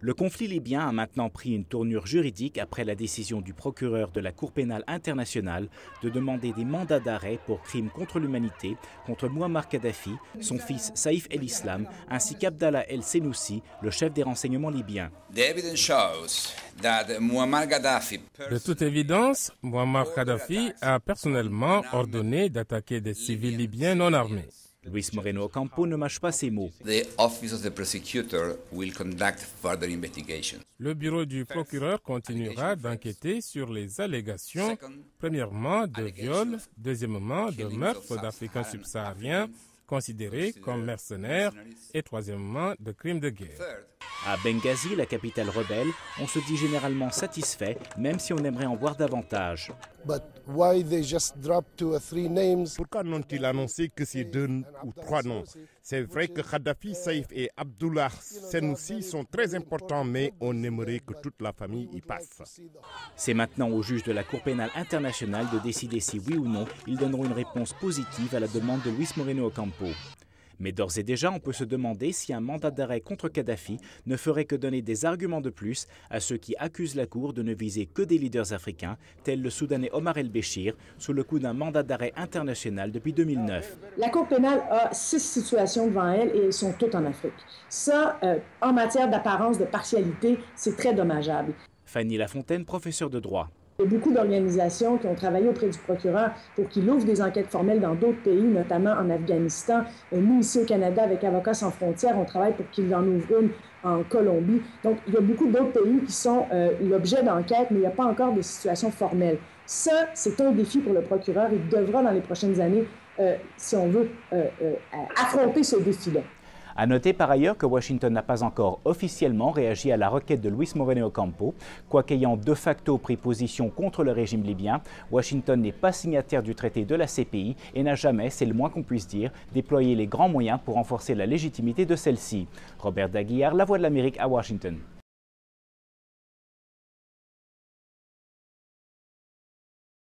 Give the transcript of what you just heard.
Le conflit libyen a maintenant pris une tournure juridique après la décision du procureur de la Cour pénale internationale de demander des mandats d'arrêt pour crimes contre l'humanité contre Mouammar Kadhafi, son fils Saïf el-Islam, ainsi qu'Abdallah el-Senussi, le chef des renseignements libyens. De toute évidence, Mouammar Kadhafi a personnellement ordonné d'attaquer des civils libyens non armés. Luis Moreno Ocampo ne mâche pas ses mots. Le bureau du procureur continuera d'enquêter sur les allégations, premièrement de viol, deuxièmement de meurtre d'Africains subsahariens considérés comme mercenaires et troisièmement de crimes de guerre. À Benghazi, la capitale rebelle, on se dit généralement satisfait, même si on aimerait en voir davantage. Pourquoi n'ont-ils annoncé que ces 2 ou 3 noms? C'est vrai que Kadhafi, Saïf et Abdallah Senussi sont très importants, mais on aimerait que toute la famille y passe. C'est maintenant au juge de la Cour pénale internationale de décider si oui ou non ils donneront une réponse positive à la demande de Luis Moreno Ocampo. Mais d'ores et déjà, on peut se demander si un mandat d'arrêt contre Kadhafi ne ferait que donner des arguments de plus à ceux qui accusent la Cour de ne viser que des leaders africains, tels le Soudanais Omar el-Béchir, sous le coup d'un mandat d'arrêt international depuis 2009. La Cour pénale a 6 situations devant elle et elles sont toutes en Afrique. Ça, en matière d'apparence de partialité, c'est très dommageable. Fanny Lafontaine, professeure de droit. Il y a beaucoup d'organisations qui ont travaillé auprès du procureur pour qu'il ouvre des enquêtes formelles dans d'autres pays, notamment en Afghanistan. Nous, ici au Canada, avec Avocats sans frontières, on travaille pour qu'il en ouvre une en Colombie. Donc, il y a beaucoup d'autres pays qui sont l'objet d'enquêtes, mais il n'y a pas encore de situation formelle. Ça, c'est un défi pour le procureur. Il devra, dans les prochaines années, si on veut, affronter ce défi-là. À noter par ailleurs que Washington n'a pas encore officiellement réagi à la requête de Luis Moreno Ocampo. Quoiqu'ayant de facto pris position contre le régime libyen, Washington n'est pas signataire du traité de la CPI et n'a jamais, c'est le moins qu'on puisse dire, déployé les grands moyens pour renforcer la légitimité de celle-ci. Robert Daguillard, La Voix de l'Amérique à Washington.